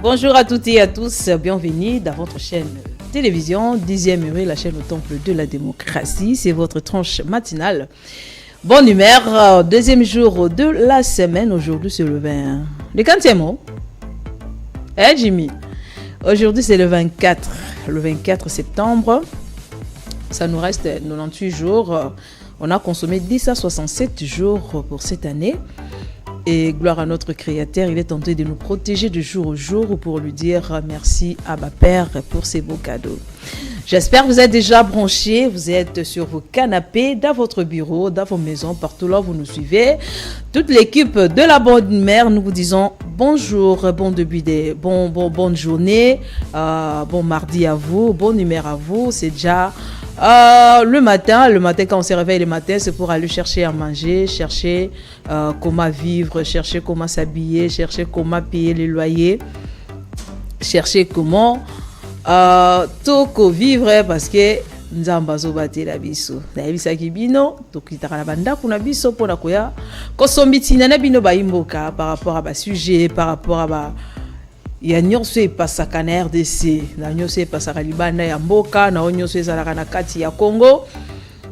Bonjour à toutes et à tous, bienvenue dans votre chaîne télévision, 10e heure, la chaîne au temple de la démocratie. C'est votre tranche matinale. Bonne humeur, deuxième jour de la semaine. Aujourd'hui, c'est le 20. Le 40e mot. Jimmy? Aujourd'hui, c'est le 24 septembre. Ça nous reste 98 jours. On a consommé 10 à 67 jours pour cette année. Et gloire à notre Créateur, il est tenté de nous protéger de jour au jour pour lui dire merci à ma Père pour ces beaux cadeaux. J'espère que vous êtes déjà branchés, vous êtes sur vos canapés, dans votre bureau, dans vos maisons, partout là où vous nous suivez. Toute l'équipe de la bonne mère, nous vous disons bonjour, bonne journée, bon mardi à vous, bonne humeur à vous. C'est déjà le matin quand on se réveille le matin, c'est pour aller chercher à manger, chercher comment vivre, chercher comment s'habiller, chercher comment payer les loyers, chercher comment toko vivre parce que nzamba zo batela biso na yebisa ki bino tokitaka na banda kuna biso pona koya kosombitina na bino baimboka par rapport à ba sujet, par rapport à ba ya nyonso epasaka na RDC na nyonso epasaka libanda ya mboka na nyonso ezalaka na kati ya Congo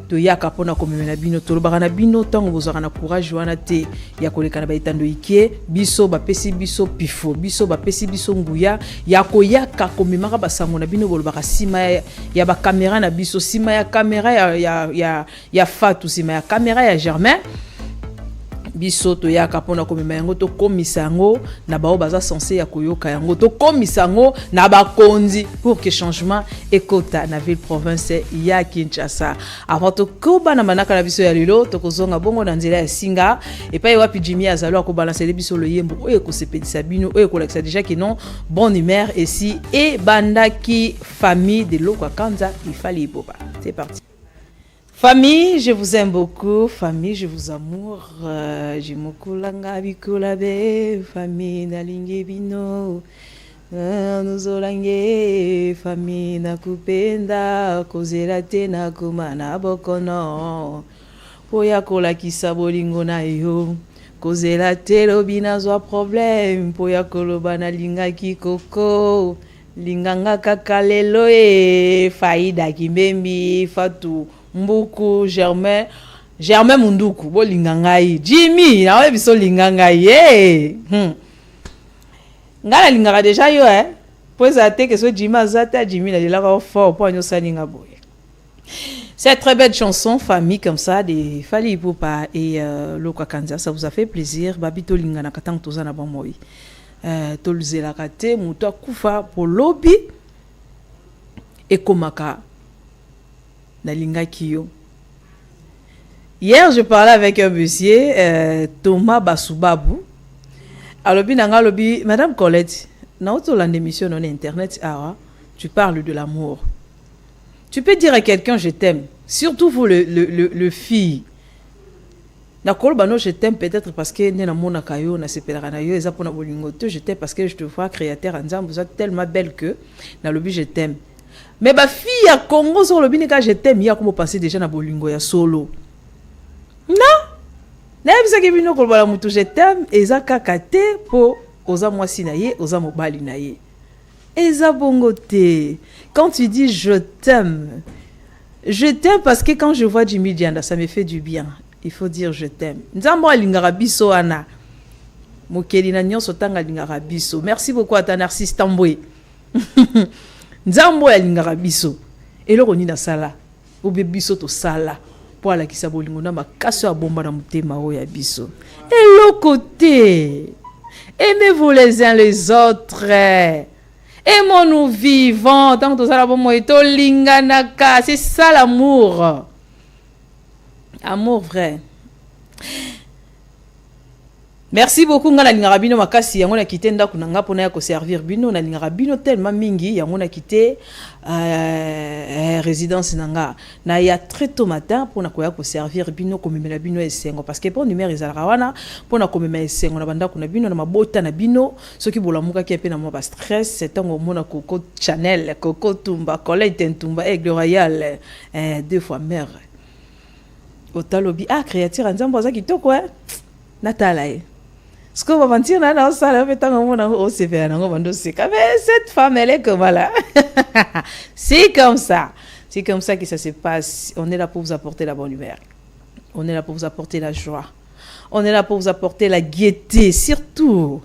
toyaka pona komemela bino tolobaka na bino ntango bozwaka na courage wana te ya koleka na baetando ike biso bapesi biso pifo biso bapesi biso nguya ya koyaka komemaka basango na bino bolobaka sima ya bakamera na biso sima ya kamera ya Fatou sima ya kamera ya Germain biso toyaka pona komema yango to komisa yango na bao baza censé ya koyoka yango to komisa yango na bakonzi pour que changement ekota na ville province ya Kinshasa avant to koba na manaka na biso ya lelo to kozonga bongo na nzela ya singa et pa wapi Jimmy azalo ko balancer biso le yembo oyo ko sepedisa bino oyo ko lakisa déjà que non bonne humeur ici et bandaki famille de Lokwa Kanza il fallait boba. C'est parti. Famille, je vous aime beaucoup. Famille, je vous amour. Jimokulanga bikulabe. Famille nalinge bino. Nuzolange. Famille nakupenda. Kozela te nakumana bokono. Poya kola kisa bolingo na yo. Kozela te lobina zwa problème. Poya koloba na linga kikoko. Linganga kakalelo faida kimbembi Fatou. Mbuku Germain Munduku bo lingangai Jimmy na we biso lingangai ngala lingaka déjà yo poza te que so Jimmy azata Jimmy na lelaka fort pour nyo salinga boye. Cette très belle chanson famille comme ça de Fally Ipupa et Lokwa Kanza, ça vous a fait plaisir babito lingana katang toza na bomoi tolzela kate muto akufa pour lobby et komaka. Hier, je parlais avec un monsieur, Thomas Basubabou. Alors, Madame Colette, dans l'émission non internet, tu parles de l'amour. Tu peux dire à quelqu'un je t'aime, surtout vous le fille. Je t'aime peut-être parce que je t'aime parce que je te vois créateur en vous êtes tellement belle que dans le but je t'aime. Mais ma fille à Congo sur le binika je t'aime ya comment passer déjà na bolingo ya solo. Non. Na bisa ke bino ko bala mutu je t'aime eza kakate po oza mwasi na ye oza mobali na ye. Eza bongo te. Quand tu dis je t'aime parce que quand je vois Jimmy Dianda ça me fait du bien. Il faut dire je t'aime. Nzambo alingara biso ana. Mokeli na nyonso tanga lingara biso. Merci beaucoup à ta Narcisse Tamboué. Nzambo ya lingaka biso eloko ni na sala obe biso to sala po ala kisa bolingo na makasi ya bomba na mutema o ya biso eloko te. Aimez-vous les uns les autres, aimons-nous vivants tant que ça la bomba eto linganaka, c'est ça l'amour, amour vrai. Merci beaucoup ngala lingara bino makasi yango na kité ndako na nga pona ya ko servir bino na lingara bino tellement mingi yango na kité résidence nanga na ya très tôt matin pona ko ya ko servir bino komemela bino esengo parce que pour numéro ezalaka wana pona komemela esengo na bandako na bino na mabota na bino soki bolamuka ki pe na mo ba stress c'est tango mona Coco Chanel Coco Tumba Colette Tumba Aigle Royal deux fois mère otalobi créature nzambo za kitoko natala Ce qu'on va mentir, mais cette femme, elle est comme là. C'est comme ça. C'est comme ça que ça se passe. On est là pour vous apporter la bonne humeur. On est là pour vous apporter la joie. On est là pour vous apporter la gaieté, surtout.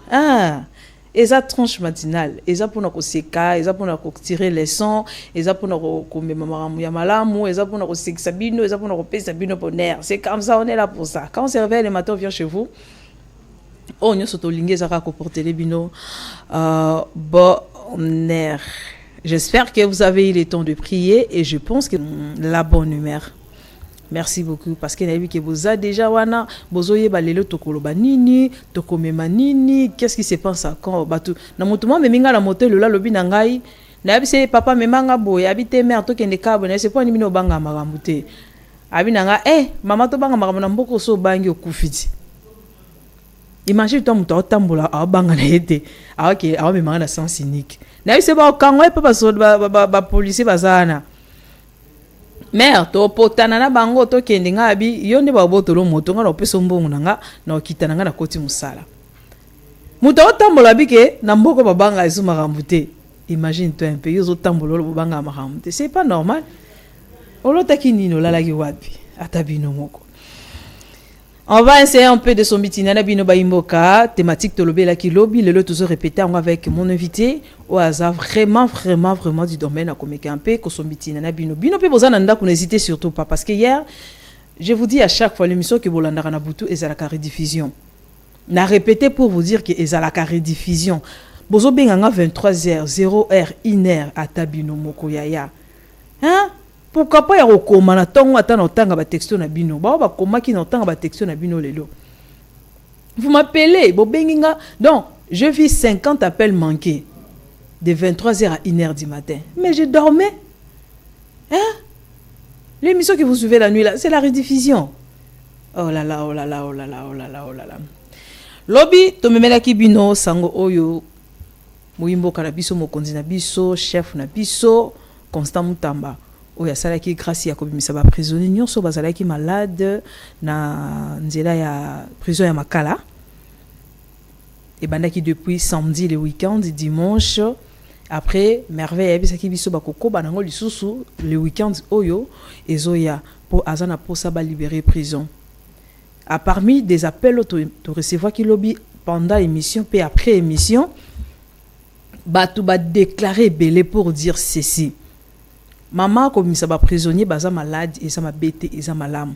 Et ça tranche matinale. Et ça pour nous sécar, et ça pour nous tirer les sons, et ça pour nous commémorer yamalamu, et ça pour nous sécar sabino, et ça pour nous repérer sabino bonheur. C'est comme ça, on est là pour ça. Quand on se réveille le matin, on vient chez vous. On y s'auto-linguer, ça va comporter les binos. Bonheur. J'espère que vous avez eu le temps de prier et je pense que la bonne humeur. Merci beaucoup parce que vu que vous avez déjà wana bozoye balelo tokoloba nini tokomema nini qu'est-ce qui se passe quand batu na motuma meminga la moto lola lobi na ngai na bise papa memanga boye abite mère to kende kabo na c'est pas nimino banga makambu te abi nanga mama to banga makambu na mboko so bangi okufiti. Imagine toi muto otambola abanga na ete awake awamemanga na sens unique na bise ba okangwe papa so ba policier bazana. Mère to potana na bango to kende ngabi yonde ba botolo moto ngana opeso mbongo nanga na okitana nga na koti musala. Muto otambola bike na mboko babanga ezo makamute. Imagine toi un peu yozo tambola lo babanga makamute. C'est pas normal. Olotaki nino lalaki wapi atabino moko. On va essayer un peu de son bitinana bino baimboka thématique tolobé la kilobi le toujours répéter avec mon invité au hasard vraiment du domaine à communiquer un peu que son bitinana bino pe bozananda qu'on n'hésitez surtout pas parce que hier je vous dis à chaque fois l'émission que bolandara na butu et la rediffusion na répéter pour vous dire que ezalaka rediffusion bozo benganga 23h 0h 1h atabino moko yaya pourquoi pas ya kokoma na tongo ata na otanga ba texto na bino ba koma ki na otanga ba texto na bino lelo vous m'appelez bo benginga donc je vis 50 appels manqués de 23h à 1h du matin mais je dormais l'émission que vous suivez la nuit là c'est la rediffusion oh là là lobby to memela ki bino sango oyo moyimbo kana biso mokonzi na biso chef na biso Constant Mutamba oya salaki grâce ya kobimisa ba prisonnier nyonso bazalaki malade na nzela ya prison ya Makala et bandaki depuis samedi le week-end dimanche après merveille bisaki biso bakoko banango lisusu le week-end oyo ezoya pour azana pour ça ba libérer prison à parmi des appels to recevoir ki lobby pendant l'émission puis après émission batu ba déclarer belé pour dire ceci. Maman comme ça ba prisonnier baza malade et ça m'a bêté et ça malam.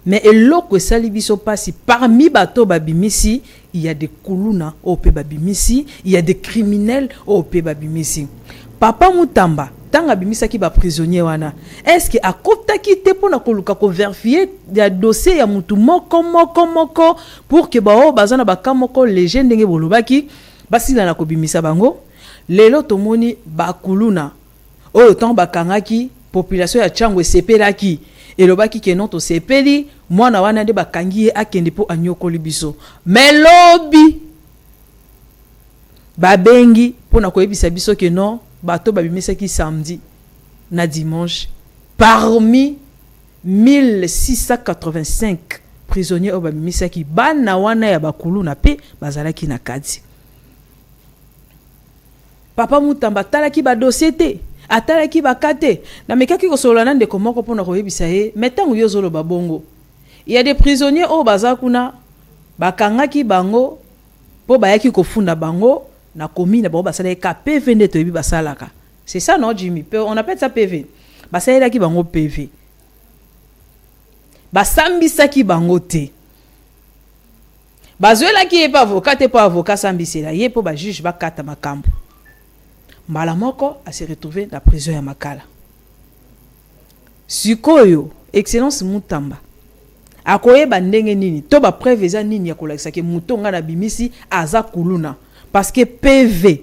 Mais eloko sali biso pasi parmi bato babimisi il y a des kuluna au pe babimisi, il y a des criminels au pe babimisi. Papa Mutamba tanga bimisa ki ba prisonnier wana. Est-ce que akota ki te pona koluka ko vérifier ya dossier ya mutu moko pour que ba o bazana ba kamoko légende ndenge bolobaki basila na ko bimisa bango lelo tomoni ba kuluna oyo tant bakangaki population ya Tchangwe sepelaki elobaki ke non to sepeli mwana wana nde bakangi akende po anyokoli biso melobi babengi pona koyebisa biso ke non bato babimisaki samedi na dimanche parmi 1685 prisonniers oyo babimisaki bana wana ya bakulu na pe bazalaki na kadi. Papa Mutamba talaki ba dossier te atalaki bakate na mekaki ko solana ndeko moko pona koyebisa ye metango yozolo babongo il y a des prisonniers au bazakuna bakangaki bango po bayaki kofunda bango na commune ba basala ka PV ndeto yebi basalaka c'est ça non Jimmy on appelle ça PV basala ki bango PV basambisaki bango te bazwela ki pas avocat te pas avocat sambisela ye po ba juge bakata makambo. Malamoko a se retrouvé dans la prison ya Makala. Sikoyo, excellence Mutamba. Akoye bandenge nini, to ba preuve eza nini ya kolakisa ke mutonga na bimisi aza kuluna parce que PV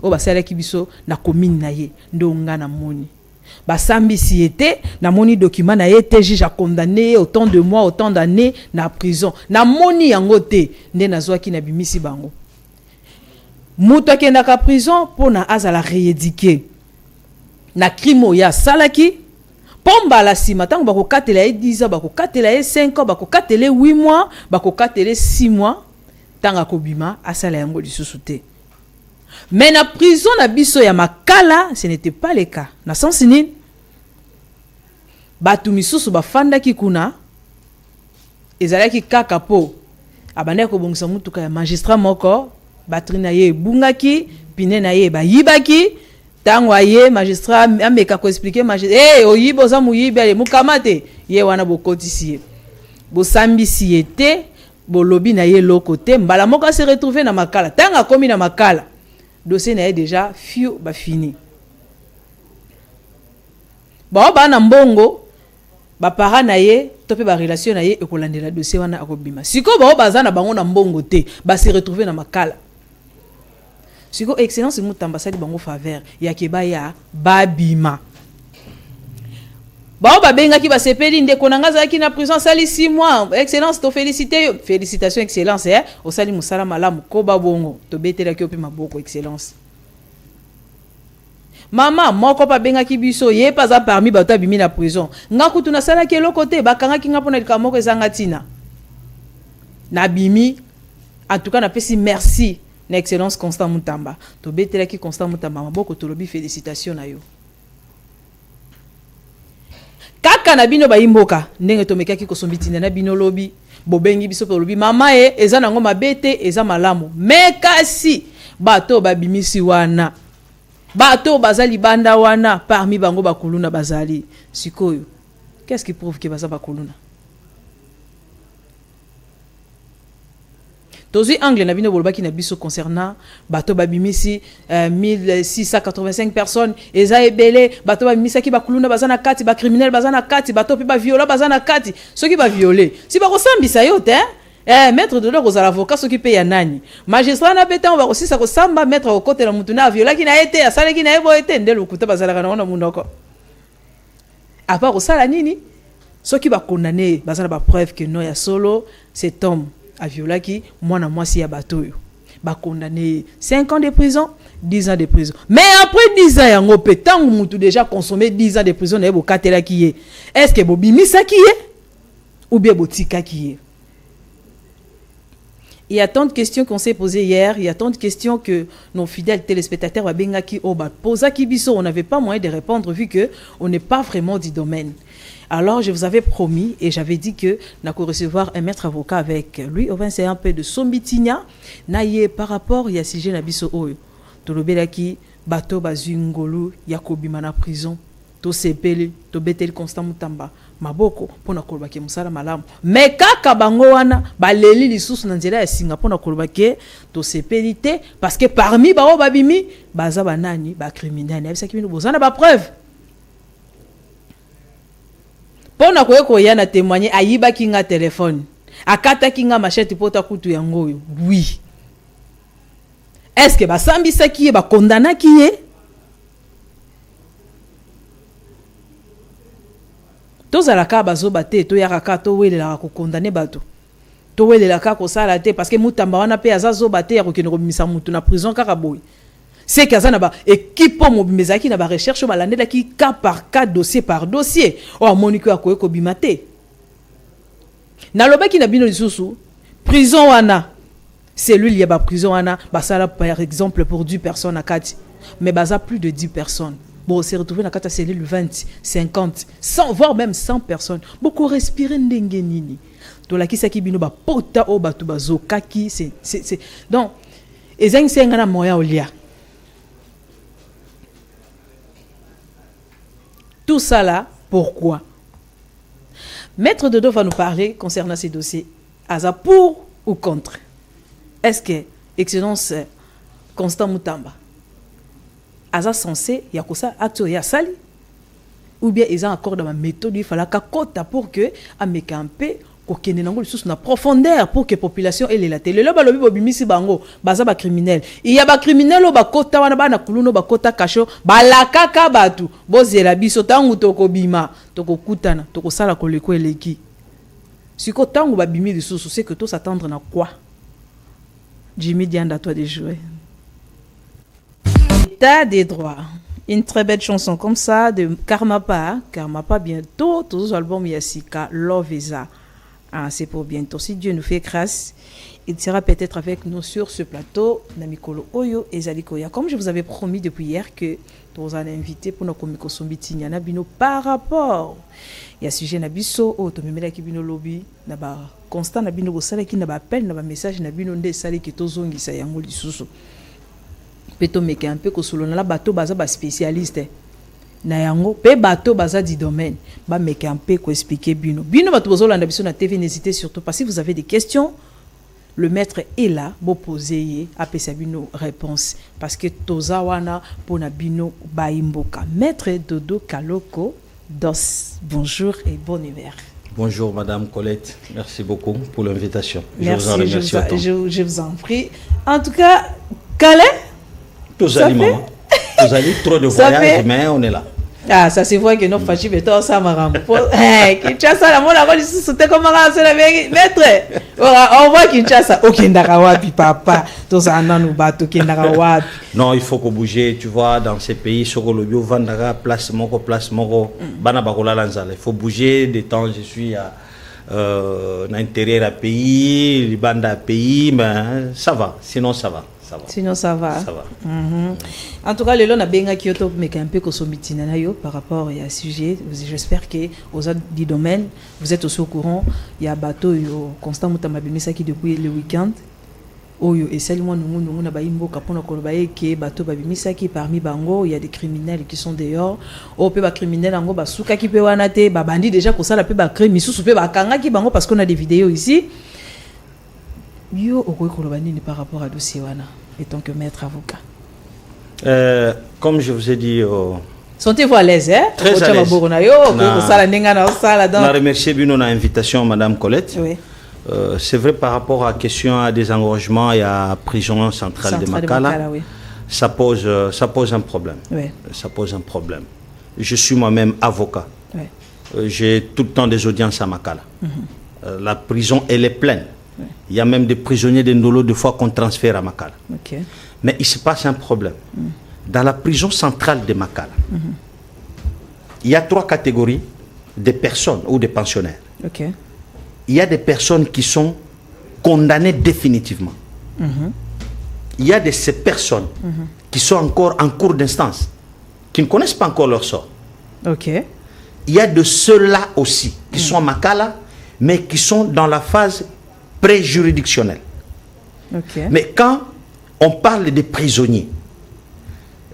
o basala ki biso na commune na ye ndonga na moni. Basambisi ete na moni document na ye te juge a condamné autant de mois autant d'années na prison. Na moni yango te nde nazwaki na bimisi bango. Muto akendaka prison pour na azala réédiquer na crime ya salaki pomba la sima tango bako katela 10 ans bako katela 5 ans bako katela 8 mois bako katela 6 mois tanga kobima asala yango lisusu te. Mais na prison na biso ya makala ce n'était pas le cas. Na sens nini batu misusu bafandaki kuna ezalaki kaka po abandaki kobongisa mutuka ya magistrat moko batterie na ye bungaki pine na ye bayibaki tango aye magistrat ameka ko expliquer magistrat oyibo za muyibi ale mukamate ye wana bokotisi ye bosambisi ye te bolobi na ye loko te mbala moko se retrouver na makala tanga komi na makala dossier na ye déjà fiu ba fini ba na mbongo ba para na ye topé ba relation na ye ekolandela dossier wana akobima siko baza na bango na mbongo te ba se retrouver na makala siko excellence Mutamba sali bango faveur ya keba ya babima ba benga ki ba sepeli ndeko na ngaza ki na prison sali 6 mois excellence to féliciter félicitations excellence o sali musala malamu ko ba bongo to betela ki opi maboko excellence mama moko pa benga ki biso ye pas a parmi bato abimi na prison nga kutu na sala ke lokote bakanga ki nga pona lika moko ezanga tina na bimi en tout cas na pesi merci na excellence Constant Mutamba to betela ki Constant Mutamba maboko to lobi félicitations na yo kaka na bino bayimboka ndenge to mekaki ko sombitina na bino lobi bobengi biso to lobi mama eza nango mabete eza malamu mekasi bato babimisi wana bato bazali banda wana parmi bango bakuluna bazali sikoyo qu'est-ce qui prouve que baza bakuluna tozi angle na bino bolobaki na biso concernant bato babimisi 1685 personnes eza ebele bato babimisa ki bakuluna bazana kati ba criminel bazana kati bato pe ba viola bazana kati ceux qui ba violer si ba kosambisa yo te maître de l'ordre aux avocats ceux qui payent nani magistrat na pétan va aussi ça ressemble mettre au côté la mutuna viola qui n'a été à sala qui n'a pas été ndelo kuta bazala kana mundoko à part ça la nini ceux qui va condamner bazala ba preuve que non ya solo cet homme a violé qui moi na moi si ya bato yo ba condamné 5 ans de prison 10 ans de prison mais après 10 ans yango pétan mutu déjà consommé 10 ans de prison na bo katela qui est est-ce que bobimisa qui est ou bien botika qui est. Il y a tant de questions qu'on s'est posées hier, il y a tant de questions que nos fidèles téléspectateurs on n'avait pas moyen de répondre vu qu'on n'est pas vraiment du domaine. Alors je vous avais promis et j'avais dit que nous allons recevoir un maître avocat avec lui. C'est un peu de Sombitinia. Par rapport à sujet Nabiso Oyo. Tolobelaki, bateau bazungolu, Yakobi mana prison, to sepeli, to betel Constant Mutamba. Maboko pona kolobake musala malamu mais kaka bango wana baleli lisusu na nzela ya singa pona kolobake to sepelité parce que parmi bao babimi baza banani ba criminel na bisaki bino bozana ba preuve pona koyeko yana témoigner ayiba kinga téléphone akata kinga machette pota kutu yango oui est-ce que basambisa ki ba condamna ki tozalaka bazoba te toyaka to welela ko condamner bato to welela ka ko sala te parce que Mutamba wana pe azazoba te ya ko kene komisa mutu na prison kaka boy c'est kaza na ba équipe mobimezaki na ba recherche balandela ki cas par cas dossier par dossier o moniko ya ko bimate na lobaki na bino lisusu prison wana cellule ya ba prison wana basala par exemple pour 10 personnes à kati mais baza plus de 10 personnes. Bon, on s'est retrouvé dans la cellule 20, 50, 100, voire même 100 personnes. Beaucoup respirer ndengenini. Donc, la kisaki bino ba pota o batu bazo kaki c'est donc ezeng sengana moya olia. Tout ça là, pourquoi? Maître Dodo va nous parler concernant ces dossiers. Aza pour ou contre? Est-ce que excellence Constant Mutamba aza censé ya kosa acte ya sali ou bien ils ont encore dans ma méthode il fallait ka kota pour que amekampe ko kene nango lisusu na profondeur pour que population elle la télé le balobi bobimisi bango baza ba criminel il y a ba criminel o ba kota wana bana kuluno ba kota kasho balakaka batu bozela biso tangu tokobima tokokutana tokosala koleko eleki siko tangu babimi lisusu c'est que tout s'attendre na quoi. Jimmy Dianda toi de jouer état des droits. Une très belle chanson comme ça de Karmapa. Karmapa, bientôt, tous les albums Yassika, Love Esa. Ah, c'est pour bientôt. Si Dieu nous fait grâce, il sera peut-être avec nous sur ce plateau, Namikolo Oyo et Zalikoya. Comme je vous avais promis depuis hier que nous allons inviter pour nos komiko sombiti nyana bino par rapport. Il y a sujet nabiso, otomemela ki bino lobby, naba constant na bino bosala ki naba appel, naba message na bino nde sali ki tozongisa yango lisusu. Peto meke un peu ko solona la bateau baza ba spécialiste. Na yango pe bateau baza du domaine, ba meke un peu ko expliquer bino. Bino bato bozolanda biso na TV, n'hésitez surtout pas si vous avez des questions. Le maître est là pour poser après sa bino réponse parce que toza wana pona bino baimboka. Maître Dodo Kaloko Dos, bonjour et bon hiver. Bonjour Madame Colette, merci beaucoup pour l'invitation. Merci, je vous en prie. En tout cas, Calais, tous allez maman, tous allez trop de voyages, mais on est là. Ah, ça se voit que nos fâchis mettons ça maram. Kinshasa la mona ko c'était comme ça la maître. On voit Kinshasa okendaka wapi papa. Tous ananu bato kendaka wapi. Non, il faut que bouger, tu vois, dans ces pays sur le bio vandara place moko bana bakola lanzala. Il faut bouger des temps je suis à l'intérieur à pays, les bandes à pays, mais ça va, sinon ça va. Sinon ça va. Ça va. En tout cas, le long a bien Kyoto mais un peu kosombitina nayo par rapport à ce sujet. J'espère que aux autres du domaine, vous êtes aussi au courant. Il y a bateau yo constant mutamabimisa qui depuis le week-end. Oyo et seulement nous na baimbo kapona kolobaye que bateau babimisa qui parmi bango il y a des criminels qui sont dehors. O pe ba criminels ango basuka ki pe wana te ba bandi déjà ko sala pe ba crime misusu pe ba kanga ki bango parce qu'on a des vidéos ici. Yo okoy kolobani par rapport à dossier wana et tant que maître avocat. Comme je vous ai dit sentez-vous à l'aise hein? Très à l'aise. Je remercie Bino na invitation Madame Colette. Oui. C'est vrai par rapport à la question à des engorgements et à la prison centrale de Makala, oui. ça pose un problème. Oui. Ça pose un problème. Je suis moi-même avocat. Oui. J'ai tout le temps des audiences à Makala. La prison, elle est pleine. Oui. Il y a même des prisonniers de Ndolo de fois qu'on transfère à Makala. Okay. Mais il se passe un problème. Dans la prison centrale de Makala, il y a 3 catégories de personnes ou de pensionnaires. Okay. Il y a des personnes qui sont condamnées définitivement. Il y a de ces personnes qui sont encore en cours d'instance, qui ne connaissent pas encore leur sort. Okay. Il y a de ceux-là aussi qui sont à Makala, mais qui sont dans la phase préjuridictionnelle. Okay. Mais quand on parle des prisonniers,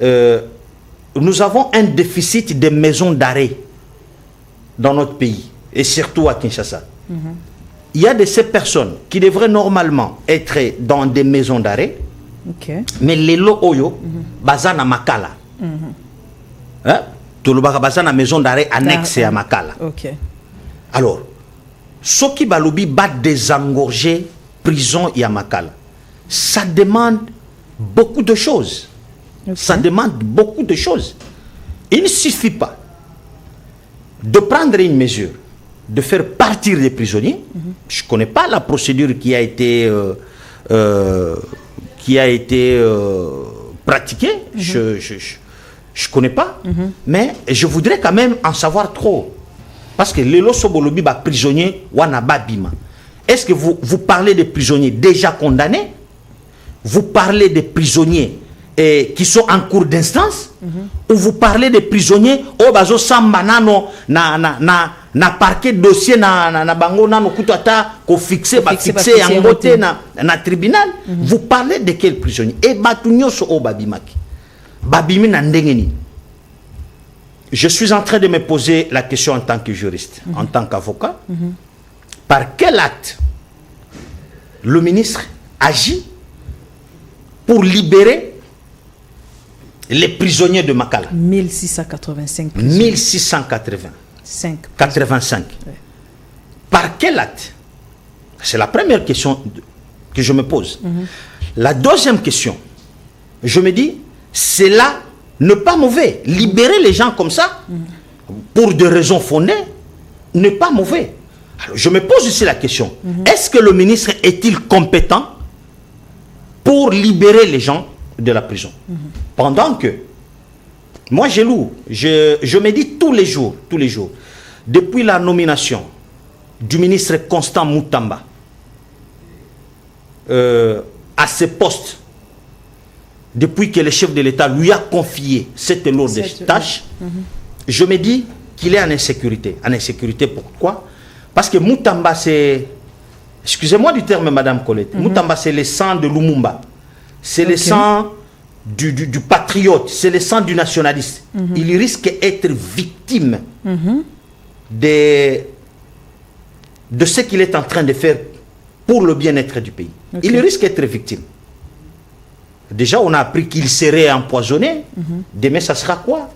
nous avons un déficit de maisons d'arrêt dans notre pays, et surtout à Kinshasa. Il y a de ces personnes qui devraient normalement être dans des maisons d'arrêt, okay. mais les lots oyo, bazana Makala. Hein? Tout le bazana maison d'arrêt annexe à Makala. Okay. Alors, ce qui balobi bat désengorger prison et à Makala, ça demande beaucoup de choses. Okay. Ça demande beaucoup de choses. Il ne suffit pas de prendre une mesure, de faire partir les prisonniers. Je ne connais pas la procédure qui a été pratiquée. Je ne connais pas. Mais je voudrais quand même en savoir trop. Parce que les losobolobi ba prisonniers wana babima. Est-ce que vous parlez des prisonniers déjà condamnés? Vous parlez des prisonniers qui sont en cours d'instance? Ou vous parlez des prisonniers au bazo sambanano na parquet dossier na bango na kutata ko fixé yangote na tribunal? Vous parlez de quels prisonniers? Et batunyo so o babimaki. Babimi na ndengeni. Je suis en train de me poser la question en tant que juriste, en tant qu'avocat. Par quel acte le ministre agit pour libérer les prisonniers de Makala? 1685. 1685. Ouais. Par quel acte? C'est la première question que je me pose. La deuxième question, je me dis, c'est là ne pas mauvais. Libérer les gens comme ça, pour des raisons fondées, n'est pas mauvais. Alors, je me pose aussi la question, est-ce que le ministre est-il compétent pour libérer les gens de la prison? Pendant que Moi, je loue. Je me dis tous les jours, depuis la nomination du ministre Constant Moutamba à ce poste, depuis que le chef de l'État lui a confié cette lourde tâche, je me dis qu'il est en insécurité. En insécurité, pourquoi? Parce que Moutamba, c'est... Excusez-moi du terme, Madame Colette. Moutamba, c'est le sang de Lumumba. C'est le sang du patriote. C'est le sang du nationaliste. Il risque d'être victime de ce qu'il est en train de faire pour le bien-être du pays. Il risque d'être victime. Déjà, on a appris qu'il serait empoisonné. Demain, ça sera quoi?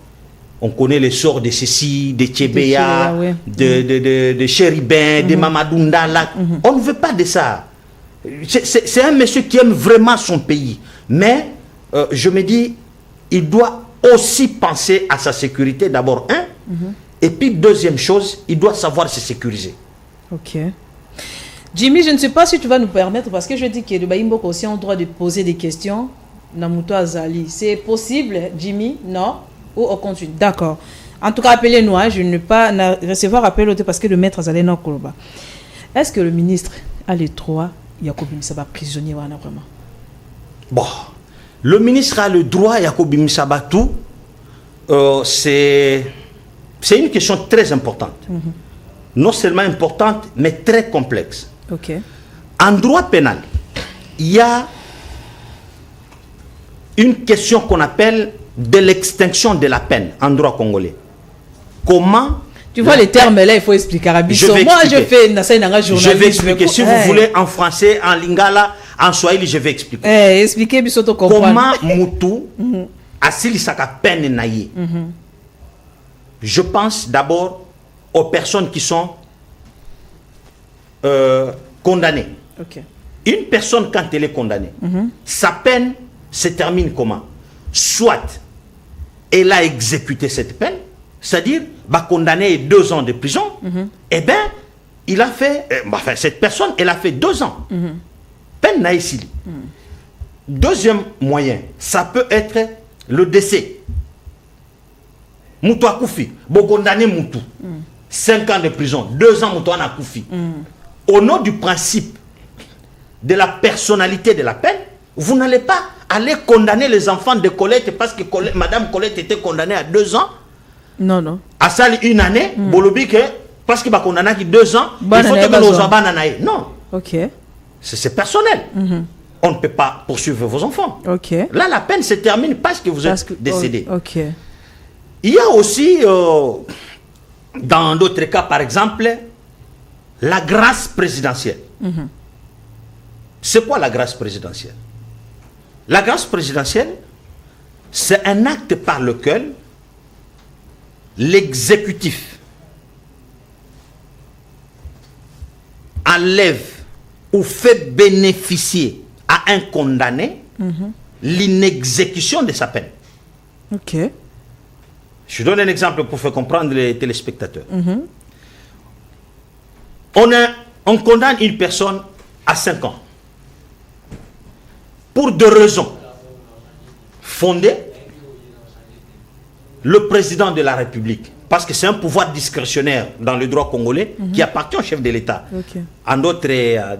On connaît les sorts de ceci, de Tchébéa, de Chéribin, de Mamadou Ndala. On ne veut pas de ça. C'est un monsieur qui aime vraiment son pays. Mais, je me dis, il doit aussi penser à sa sécurité, d'abord, et puis, deuxième chose, il doit savoir se sécuriser. Ok. Jimmy, je ne sais pas si tu vas nous permettre, parce que je dis que le Baïmbok aussi a le droit de poser des questions. Namuto Azali, c'est possible, Jimmy? Non? Ou on continue? D'accord. En tout cas, appelez-nous, je ne vais pas recevoir appel parce que le maître Azali n'a pas. Est-ce que le ministre a les droits, Yacob Misaba, prisonnier, vraiment? Bon, le ministre a le droit, Yacob Misaba, tout. C'est une question très importante. Non seulement importante, mais très complexe. Ok. En droit pénal, il y a une question qu'on appelle de l'extinction de la peine en droit congolais. Comment... Tu vois les termes là, il faut expliquer. Moi, je fais journaliste. Je vais expliquer. Si vous voulez en français, en lingala, en swahili, je vais expliquer. Expliquez, Bissoto comprendre. Comment Moutou a sa peine naïe. Je pense d'abord aux personnes qui sont condamnées. Okay. Une personne, quand elle est condamnée, sa peine se termine comment? Soit elle a exécuté cette peine, c'est-à-dire condamné 2 ans de prison, eh bien, il a fait, cette personne, elle a fait 2 ans. Peine naïsili. Deuxième moyen, ça peut être le décès. Moutou a koufi, bon condamné Moutou, 5 ans de prison, 2 ans Moutou a koufi. Au nom du principe de la personnalité de la peine, vous n'allez pas aller condamner les enfants de Colette parce que Madame Colette était condamnée à 2 ans. Non, non. À ça, 1 année, Bolobi que parce qu'il va condamner à 2 ans, il faut que nos enfants n'aillent. Non. Ok. C'est personnel. On ne peut pas poursuivre vos enfants. Ok. Là, la peine se termine parce que vous êtes décédé. Ok. Il y a aussi, dans d'autres cas, par exemple, la grâce présidentielle. C'est quoi la grâce présidentielle? La grâce présidentielle, c'est un acte par lequel l'exécutif enlève ou fait bénéficier à un condamné l'inexécution de sa peine. Ok. Je donne un exemple pour faire comprendre les téléspectateurs. On condamne une personne à 5 ans. Pour 2 raisons fondées, le président de la République, parce que c'est un pouvoir discrétionnaire dans le droit congolais qui appartient au chef de l'État. Okay.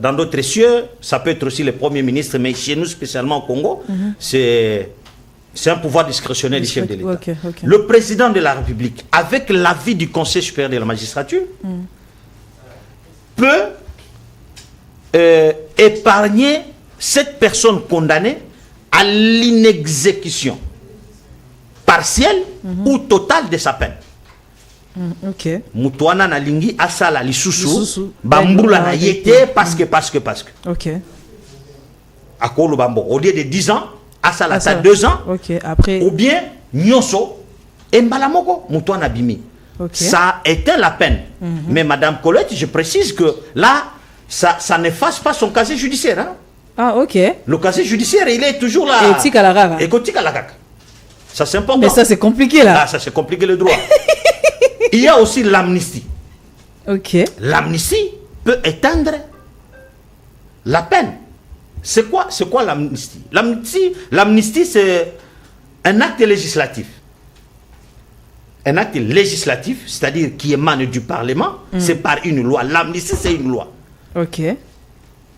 Dans d'autres cieux, ça peut être aussi le Premier ministre, mais chez nous, spécialement au Congo, c'est un pouvoir discrétionnaire du chef de l'État. Okay. Le président de la République, avec l'avis du Conseil supérieur de la magistrature, peut épargner cette personne condamnée à l'inexécution partielle ou totale de sa peine. Ok. Moutouana na lingi asala lisusu bambula na yete parce que. Ok. Akolo bambo au lieu de 10 ans asala ta 2 ans. Ok. Après. Ou bien nyonso et mbalamoko moutouana bimi. Okay. Ça a éteint la peine. Mais Madame Colette, je précise que là, ça n'efface pas son casier judiciaire. Hein? Ah, ok. Le casier judiciaire, il est toujours là. Et Tikalarara. Et Tikalarara. Ça, c'est important. Mais ça, c'est compliqué, là. Ah, ça, c'est compliqué, le droit. Il y a aussi l'amnistie. Ok. L'amnistie peut éteindre la peine. C'est quoi l'amnistie? L'amnistie, c'est un acte législatif un acte législatif, c'est-à-dire qui émane du Parlement, c'est par une loi. L'amnistie, c'est une loi. Ok.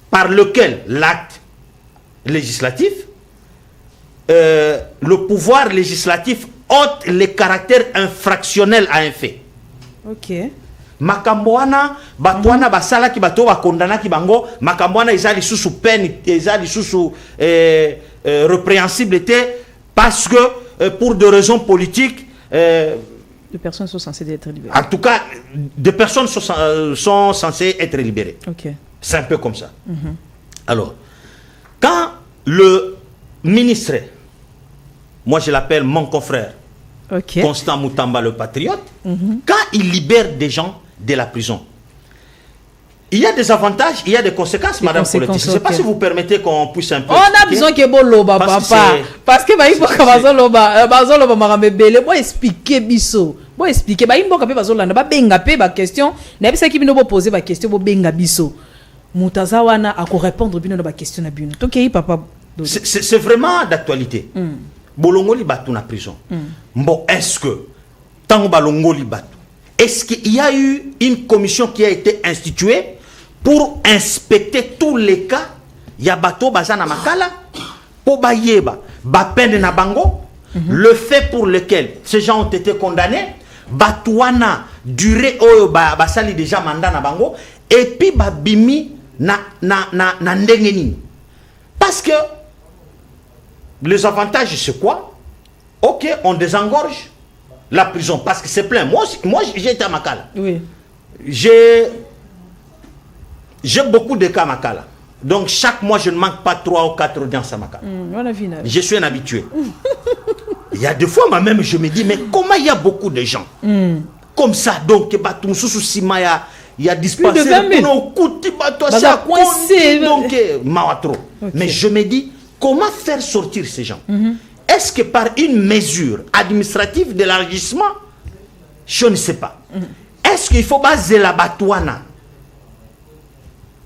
Par lequel l'acte législatif, le pouvoir législatif ôte les caractères infractionnels à un fait. Ok. Makamboana, batouana, basala ki bato ba kondana ki bango, makamboana ezali sous peine, ezali sous répréhensible était parce que pour des raisons politiques, des personnes sont censées être libérées. En tout cas, des personnes sont censées être libérées. Ok. C'est un peu comme ça. Alors, quand le ministre, moi je l'appelle mon confrère, Constant Moutamba le patriote, quand il libère des gens de la prison, il y a des avantages, il y a des conséquences, Madame Colette. Je ne sais pas si vous permettez qu'on puisse un peu. On a besoin que bon loba, papa. Parce que il faut que bazoloba marambele, moi expliquer biso. Moi expliquer, il faut que bazolanda, ba benga pe ba question. Na bisa ki bino bo poser ba question bo benga biso. Mutaza wana ako répondre bino na ba question na bino. Donc papa. C'est vraiment d'actualité. Bolongoli batu na prison. Bon, est-ce que tango balongoli batu, est-ce qu'il y a eu une commission qui a été instituée pour inspecter tous les cas yabato bazana makala pour bayeba ba peine na bango, le fait pour lequel ces gens ont été condamnés, batouana durée oyo basali déjà mandat na bango, et puis babimi na ndengeni. Parce que les avantages, c'est quoi? Ok, on désengorge la prison parce que c'est plein. Moi j'ai été à Makala. Oui. J'ai beaucoup de cas à Makala. Donc chaque mois, je ne manque pas 3 ou 4 audiences à Makala. Je suis un habitué. Il y a des fois, moi-même, je me dis, mais comment il y a beaucoup de gens comme ça? Donc, il y a disparu. Mais je me dis, comment faire sortir ces gens? Est-ce que par une mesure administrative d'élargissement? Je ne sais pas. Est-ce qu'il faut baser la batouana?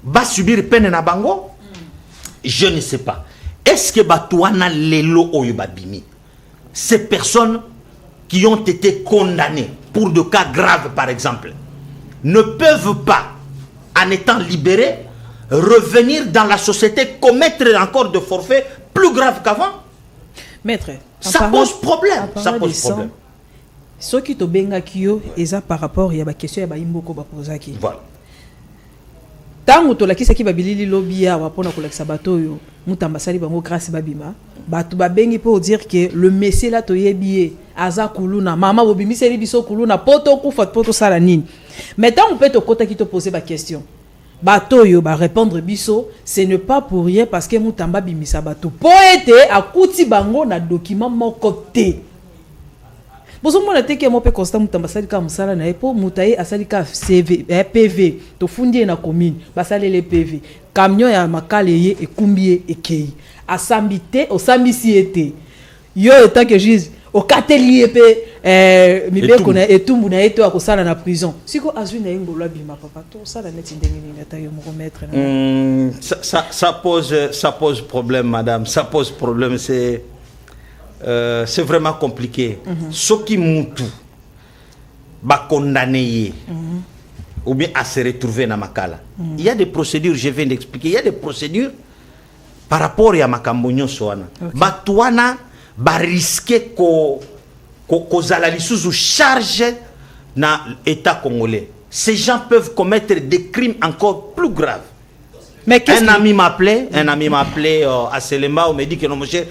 Va subir peine na bango? Je ne sais pas. Est-ce que batouana lelo oyubabimi? Ces personnes qui ont été condamnées pour des cas graves, par exemple, ne peuvent pas, en étant libérés, revenir dans la société, commettre encore de forfaits plus graves qu'avant? Maître, ça pose problème. Ça pose problème. Ce qui te benga kyo, et par rapport à la question ya ba imboko ba posaki. Voilà. Tango to la kisa ki babilili lobia wa pona ko la sabato yo, mutamba sali bango grâce babima. Batu ba bengi pour dire que le messie là to yebié aza kuluna, mama bobimi seli biso kuluna poto ku fat poto sala nini. Maintenant on peut te kota ki te poser ba question. Bato yo ba répondre biso, ce n'est pas pour rien parce que mutamba bimisa bato. Poete akuti bango na document moko te. Bozo mona te ke mo pe constant mutamba sali ka musala na epo mutaye asali ka CV PV to fundi na commune basali le PV camion ya makale ye ekumbie ekei asambite osambisi ete yo eta que juge au katelier pe mibeko na etumbu na eto akosala na prison siko azwi na ngolo bima papa to sala neti ndengeni na tayo mo mettre ça pose problème, madame, ça pose problème. C'est vraiment compliqué. Ce qui moutou ba condamné ou bien à se retrouver dans Makala. Il y a des procédures, je viens d'expliquer, il y a des procédures par rapport à Makambonyo Soana. Batouana ba risquer ko zalali sous charge na état congolais. Ces gens peuvent commettre des crimes encore plus graves. Mais un ami m'a appelé à Selema, on me dit que non, monsieur,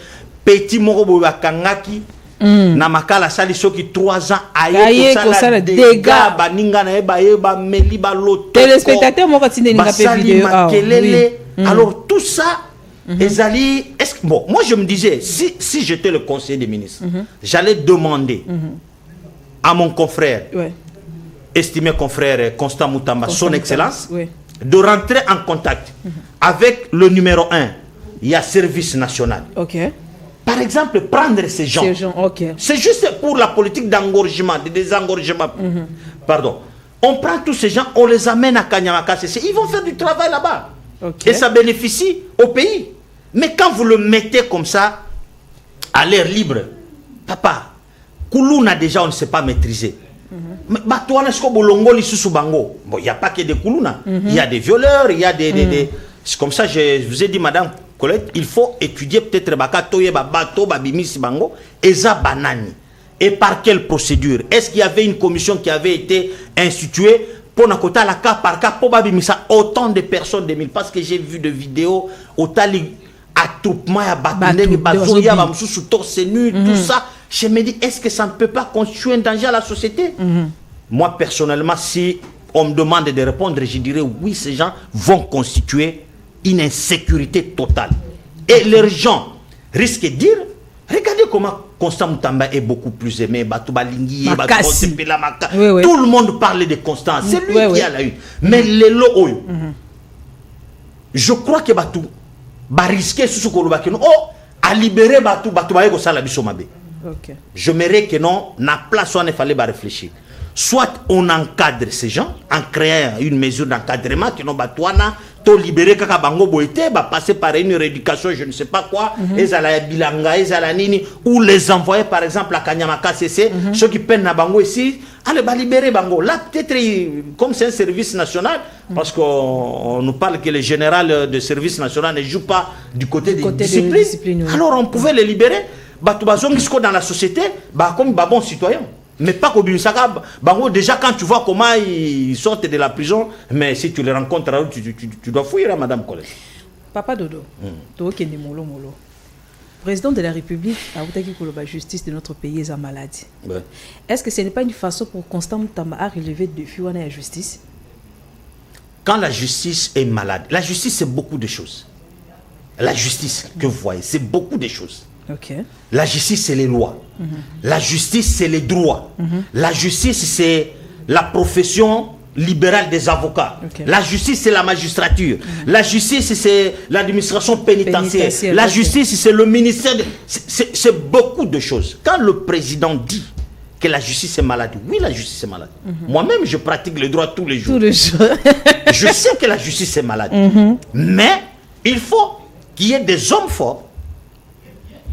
petit moro kangaki na Makala sali soki 3 ans aye ko sala dégâts baninga na eba meli ba loto téléspectateur moko tindeninga pe vidéo alors tout ça ezali bon, moi je me disais si j'étais le conseiller des ministres, j'allais demander à mon confrère estimé confrère Constant Moutamba, son excellence, de rentrer en contact avec le numéro 1, il y a service national. Par exemple, prendre ces gens. C'est juste pour la politique d'engorgement, de désengorgement. Pardon. On prend tous ces gens, on les amène à Kanyamaka. Ils vont faire du travail là-bas. Et ça bénéficie au pays. Mais quand vous le mettez comme ça, à l'air libre, papa, Koulouna déjà on ne sait pas maîtriser. Mais Batouana est-ce que Bolongo lisusu bango. Bon, il n'y a pas que des Koulouna. Il y a des violeurs, il y a des c'est comme ça je vous ai dit madame Colette, il faut étudier peut-être Bakatoye Babato Babimisi bango Eza Banani. Et par quelle procédure? Est-ce qu'il y avait une commission qui avait été instituée pour la cas par cas pour Babimisa autant de personnes de 1000 parce que j'ai vu des vidéos autant attroupement à Batouné, Bazoya, Bamsou, torse nu, tout ça. Je me dis, est-ce que ça ne peut pas constituer un danger à la société? Moi, personnellement, si on me demande de répondre, je dirais oui, ces gens vont constituer une insécurité totale. Et les gens risquent de dire, regardez comment Constant Moutamba est beaucoup plus aimé, Batouba Lingui, tout le monde parle de Constant, c'est lui qui a la une. Mais les lots, je crois que Batou va risquer sous ce qu'on va à libérer Batou, Batou va ça la bisomabe. J'aimerais que non, na place où il fallait réfléchir. Soit on encadre ces gens en créant une mesure d'encadrement que non batouana to libérer kaka bango boité va passer par une rééducation je ne sais pas quoi ezala bilanga ezala nini ou les envoyer par exemple à Kanyamaka CC ceux qui peinent na bango ici allez ba libérer bango là peut-être comme c'est un service national parce qu'on nous parle que le général de service national ne joue pas du côté des disciplines alors on pouvait les libérer batubazongisko dans la société comme bon citoyen. Mais pas qu'au Bimisaka, déjà quand tu vois comment ils sortent de la prison, mais si tu les rencontres, tu dois fuir, Madame Colette. Papa Dodo, président de la République, la justice de notre pays est en maladie. Ouais. Est-ce que ce n'est pas une façon pour Constant Moutamba à relever le défi à la justice? Quand la justice est malade, la justice c'est beaucoup de choses. La justice que vous voyez, c'est beaucoup de choses. Okay. La justice, c'est les lois. La justice, c'est les droits. La justice, c'est la profession libérale des avocats. Okay. La justice, c'est la magistrature. La justice, c'est l'administration pénitentiaire. La justice, c'est le ministère. C'est beaucoup de choses. Quand le président dit que la justice est malade, oui, la justice est malade. Moi-même, je pratique le droit tous les jours. Je sais que la justice est malade. Mais il faut qu'il y ait des hommes forts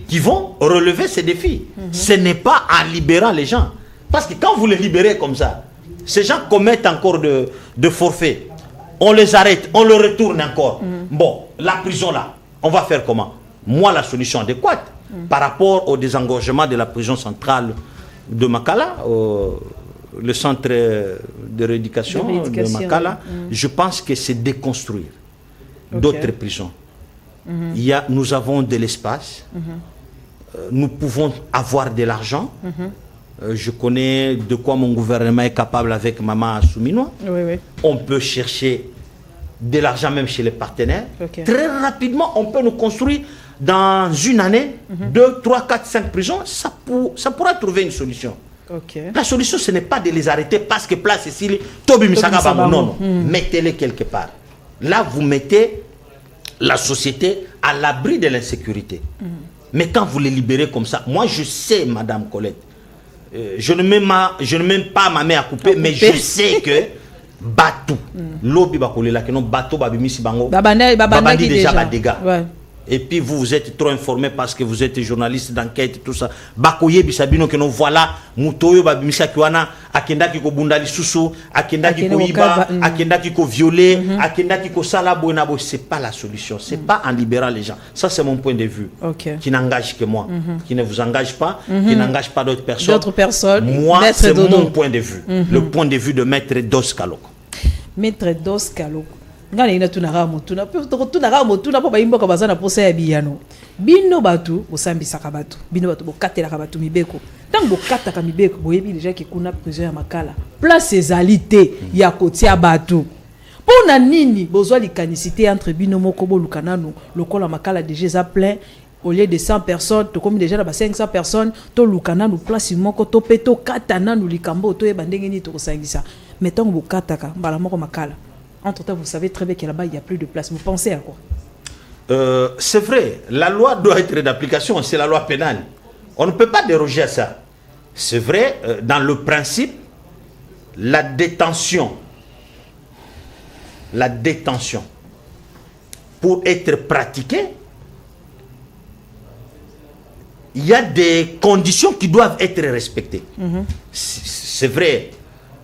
qui vont relever ces défis. Ce n'est pas en libérant les gens. Parce que quand vous les libérez comme ça, ces gens commettent encore de forfaits. On les arrête, on les retourne encore. Bon, la prison là, on va faire comment? Moi, la solution adéquate, par rapport au désengorgement de la prison centrale de Makala, le centre de rééducation de Makala, je pense que c'est déconstruire d'autres prisons. Nous avons de l'espace. Nous pouvons avoir de l'argent. Je connais de quoi mon gouvernement est capable avec Maman Souminois. On peut chercher de l'argent même chez les partenaires. Très rapidement, on peut nous construire dans une année 2, 3, 4, 5 prisons. Ça pourra trouver une solution. La solution, ce n'est pas de les arrêter parce que place ici, Tobi Misaka Bango. Non, mettez-les quelque part. Là, vous mettez la société à l'abri de l'insécurité. Mais quand vous les libérez comme ça, moi je sais, Madame Colette, je ne mets pas ma main à couper, mais je sais que Batou, l'obi bakole là que non Batou babimisi bango, babandi déjà ba dégâts. Et puis vous êtes trop informé parce que vous êtes journaliste d'enquête tout ça. Bakoye bisabino que non voilà mutoyo babimisa kiwana akenda ki ko bundali susu, akenda ki ko iba, akenda ki ko violer, akenda ki ko sala bonabo, c'est pas la solution, c'est pas en libérant les gens. Ça c'est mon point de vue. Qui n'engage que moi, qui ne vous engage pas, qui n'engage pas d'autres personnes. Moi c'est mon point de vue, le point de vue de Maître Dos Kaloko. Maître Dos Kaloko. Ngana ina tunara mutuna po bayimbo ka bazana posa ya biyano bino batu osambisa ka batu bino batu bokatela ka batu mibeko tant bokata ka mibeko boyebi déjà que kuna prison ya Makala place ezalité ya kotia batu pona nini bozwa likanicité entre bino moko bolukananu lokola Makala déjà za plein au lieu de 100 personnes to comme déjà ba 500 personnes to lukananu place moko to peto katana nu likambo to yeba ndenge ni to kosangisa mettons bokata ka mbala moko Makala. Entre-temps, vous savez très bien que là-bas, il n'y a plus de place. Vous pensez à quoi? C'est vrai, la loi doit être d'application, c'est la loi pénale. On ne peut pas déroger à ça. C'est vrai, dans le principe, la détention, pour être pratiquée, il y a des conditions qui doivent être respectées. C'est vrai,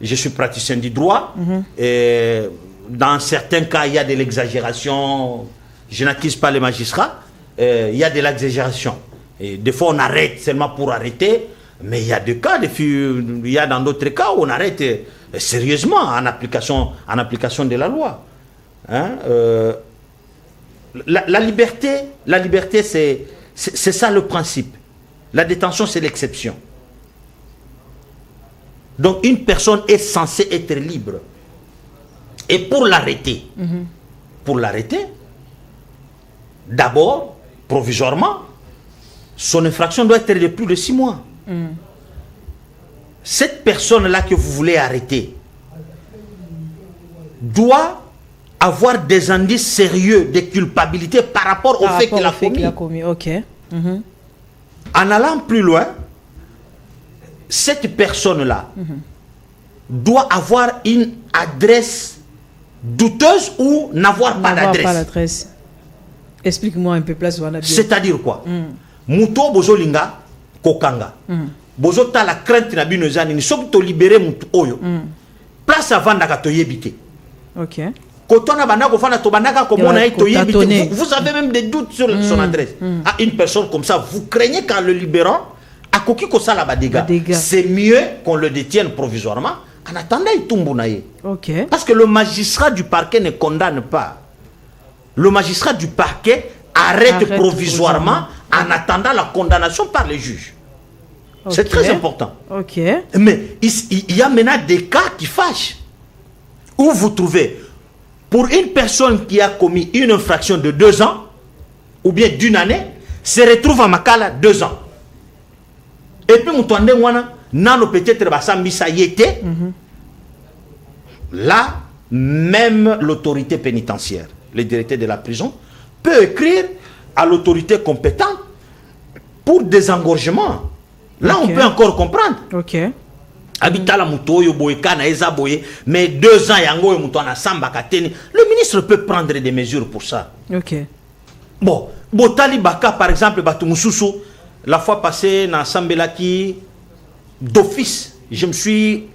je suis praticien du droit, et dans certains cas, il y a de l'exagération, je n'accuse pas les magistrats, il y a de l'exagération. Et des fois, on arrête seulement pour arrêter, mais il y a des cas, il y a dans d'autres cas où on arrête sérieusement en application de la loi. Hein? La liberté, c'est ça le principe. La détention, c'est l'exception. Donc, une personne est censée être libre. Et pour l'arrêter, d'abord, provisoirement, son infraction doit être de plus de 6 mois. Cette personne-là que vous voulez arrêter doit avoir des indices sérieux de culpabilité par rapport au fait qu'il a commis. Okay. En allant plus loin, cette personne-là doit avoir une adresse douteuse ou n'avoir pas d'adresse. Explique-moi un peu plus. C'est-à-dire quoi? Muto bozolinga kokanga. Bozo ta la crainte na bino zani ni soki to libérer mutu oyo. Place avant d'aka to yebite. OK. Vous avez même des doutes sur son adresse. À une personne comme ça, vous craignez qu'en le libérant, à Koki Kosa la dégâts. C'est mieux qu'on le détienne provisoirement. En attendant, il tombe. Okay. Parce que le magistrat du parquet ne condamne pas. Le magistrat du parquet arrête provisoirement en attendant la condamnation par les juges. Okay. C'est très important. Okay. Mais il y a maintenant des cas qui fâchent. Où vous trouvez, pour une personne qui a commis une infraction de 2 ans, ou bien d'1 année, se retrouve à Makala 2 ans. Et puis, peut-être là, même l'autorité pénitentiaire, le directeur de la prison, peut écrire à l'autorité compétente pour désengorgement. Là, on peut encore comprendre. Ok. Habitala mutoyo boyeka na eza boye, mais 2 ans yango yo muto na samba kateni. Le ministre peut prendre des mesures pour ça. Ok. Bon, Botali Baka par exemple, Batu Mususu, la fois passée na Sambelaki d'office, je me suis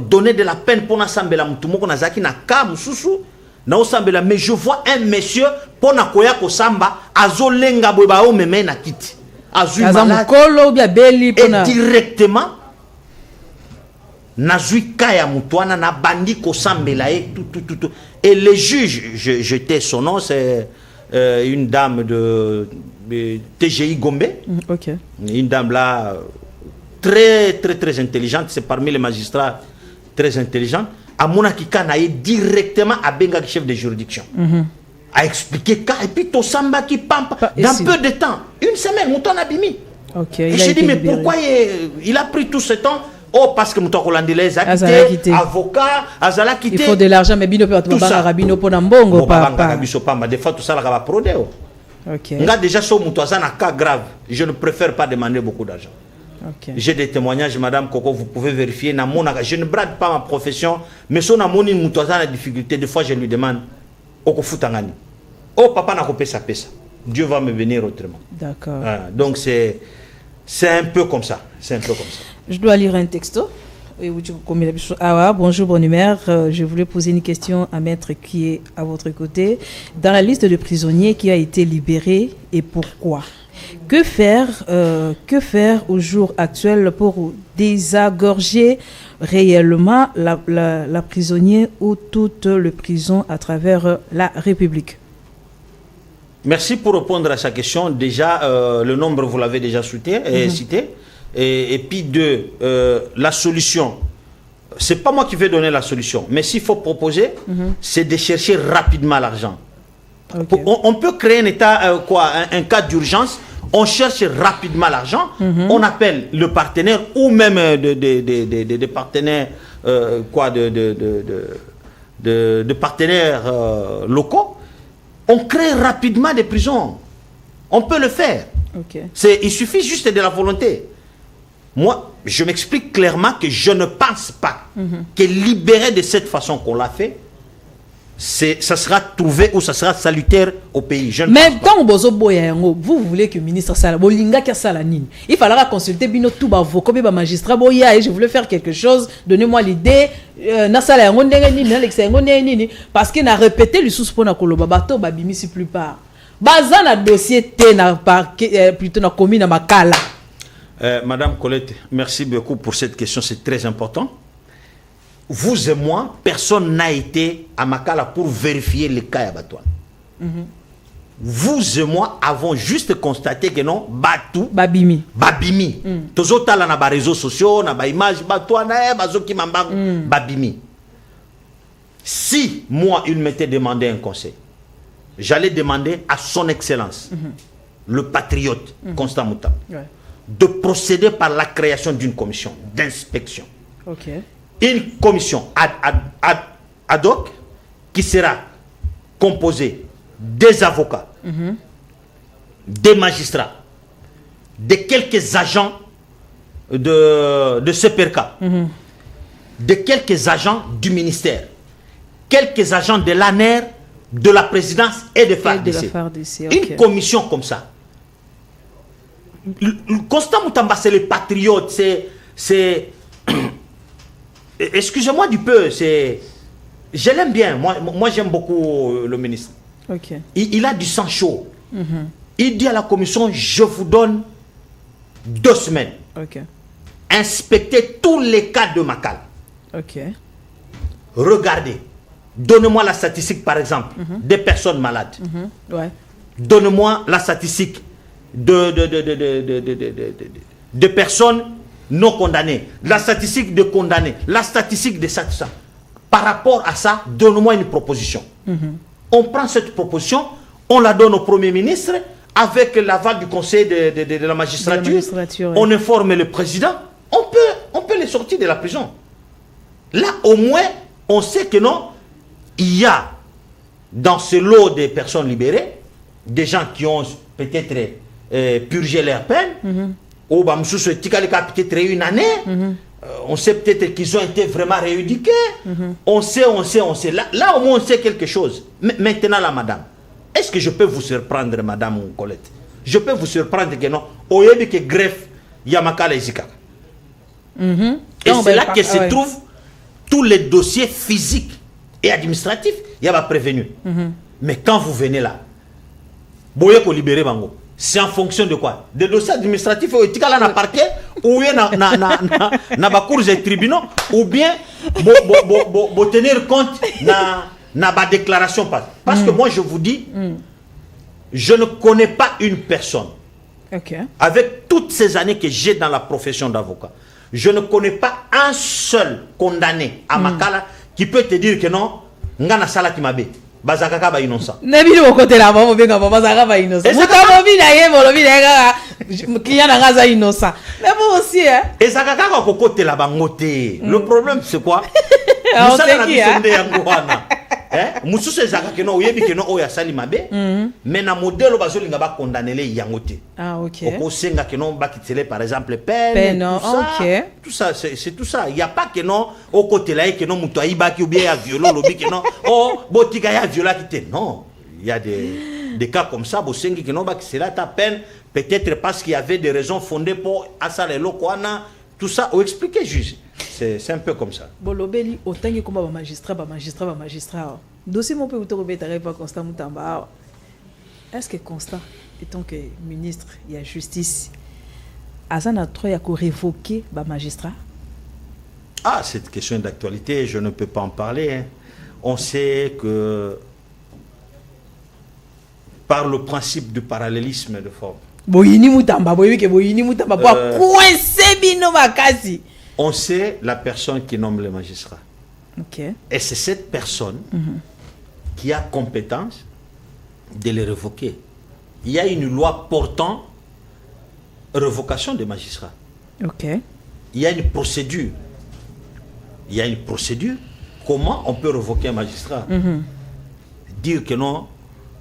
donné de la peine pour na Sambela Mutumoko na Zaki na Ka Mususu na Osambela, mais je vois un monsieur pour na koya ko samba azolenga boye ba o meme na kiti. Et directement nazui kaya mutuana na bandi ko sambela tout. Et le juge, je tais son nom, c'est une dame de TGI Gombe. Okay. Une dame là très intelligente, c'est parmi les magistrats très intelligents. À Monakika na directement à Benga chef de juridiction. A expliqué et puis to samba qui pampa dans peu de temps, 1 semaine Mouton Abimi. Okay, et j'ai dit mais pourquoi il a pris tout ce temps? Oh, parce que Mouton Holandais a quitté, avocat, Azala quitté. Il faut de l'argent, mais bino peut pas rabino pour n'ambongo papa. Des fois tout ça la va prodé. Ok. Nga déjà so Mouton un cas grave, je ne préfère pas demander beaucoup d'argent. Okay. J'ai des témoignages, Madame Coco, vous pouvez vérifier. Je ne brade pas ma profession, mais si on a mon Mouton la difficulté, des fois je lui demande. Oh papa n'a coupé sa pesa. Dieu va me venir autrement. D'accord. Donc c'est un peu comme ça. Je dois lire un texto. Bonjour, bonne humeur. Je voulais poser une question à maître qui est à votre côté. Dans la liste de prisonniers qui a été libéré et pourquoi? Que faire au jour actuel pour désagorger réellement la prisonnière ou toute la prison à travers la République? Merci pour répondre à sa question. Déjà, le nombre, vous l'avez déjà cité. Et puis la solution. Ce n'est pas moi qui vais donner la solution. Mais s'il faut proposer, c'est de chercher rapidement l'argent. Okay. On peut créer un état, un cas d'urgence. On cherche rapidement l'argent. On appelle le partenaire ou même des partenaires, de partenaires locaux. On crée rapidement des prisons. On peut le faire. Okay. Il suffit juste de la volonté. Moi, je m'explique clairement que je ne pense pas que libérer de cette façon qu'on l'a fait, ça sera trouvé ou ça sera salutaire au pays. Mais quand vous voulez que le ministre Sala, il faudra consulter tout avocat, magistrat, je voulais faire quelque chose, donnez-moi l'idée, parce qu'il a répété le sous-sport na koloba bato babimi si plupart. Bazana dossier plutôt na commis na makala. Madame Colette, merci beaucoup pour cette question, c'est très important. Vous et moi, personne n'a été à Makala pour vérifier les cas à Batouane. Vous et moi avons juste constaté que non, Batou, Babimi. Tozota là na ba réseaux sociaux, na ba image Batouane, bazoki mambango, Babimi. Si moi il m'était demandé un conseil, j'allais demander à son excellence, le patriote Constant Moutam, de procéder par la création d'une commission d'inspection. Une commission ad hoc qui sera composée des avocats, des magistrats, de quelques agents de CPRK, de quelques agents du ministère, quelques agents de l'ANER, de la présidence et de FARDC. Une commission comme ça. Constant Moutamba, c'est les patriotes, c'est excusez-moi du peu, je l'aime bien, moi j'aime beaucoup le ministre. Il a du sang chaud. Il dit à la commission, je vous donne 2 semaines. Inspectez tous les cas de Makala. Regardez, donnez-moi la statistique par exemple des personnes malades. Donnez-moi la statistique de personnes non condamnés, la statistique de condamnés, la statistique de ça, tout ça. Par rapport à ça, donne-moi une proposition. On prend cette proposition, on la donne au Premier ministre avec l'aval du Conseil de la magistrature. On informe le président, on peut les sortir de la prison. Là, au moins, on sait que non, il y a dans ce lot des personnes libérées, des gens qui ont peut-être purgé leur peine, peut-être une année, on sait peut-être qu'ils ont été vraiment rééduqués, on sait, là au moins on sait quelque chose. Maintenant là, madame, est-ce que je peux vous surprendre, madame Colette? Je peux vous surprendre que non, au lieu que greffe, Yamakala et Zika. Et c'est là que se trouvent tous les dossiers physiques et administratifs, il y a pas prévenu. Mais quand vous venez là, vous pouvez libérer Bango. C'est en fonction de quoi? Des dossiers administratifs ou éthiques là dans le parquet, ou bien dans la cour des tribunaux, ou bien tenir compte dans la déclaration. Parce que moi je vous dis, je ne connais pas une personne, avec toutes ces années que j'ai dans la profession d'avocat, je ne connais pas un seul condamné à Makala qui peut te dire que non, ngana sala qui m'a bé. Bazakaka ba innocent. Nebi au côté là, maman bien maman bazaka ba innocent. Mutama bi na ye bolo bi na client na gaza innocent. Mais vous aussi hein. Et zakaka ko côté là bangoté. Le problème c'est quoi? On sait qui hein. Mususu zakaka que non yebi que non oya sali mabe. Mais na modèle bazolinga ba condamner les yangoté. Ah OK. Oko senga que non ba kitele par exemple peine. Tout ça c'est tout ça. Il y a pas que non au côté là que non muto aiba ki ou bien ya violon lobi que non oh botika ya viola qui non. Il y a des cas comme ça bo sengi que non ba kitela ta peine peut-être parce qu'il y avait des raisons fondées pour asale lokwana tout ça ou expliquer juge. C'est un peu comme ça. Bolobeli autant que comme magistrat. Dossier mon peut vous retrouver pas Constant Moutamba. Est-ce que Constant étant que ministre il y a justice Azana Troya ko révoquer ba magistrat? Ah, cette question d'actualité, je ne peux pas en parler. Hein. On sait que par le principe du parallélisme de forme. On sait la personne qui nomme les magistrats. Et c'est cette personne qui a compétence de les révoquer. Il y a une loi portant révocation des magistrats. Il y a une procédure. Comment on peut révoquer un magistrat? Dire que non,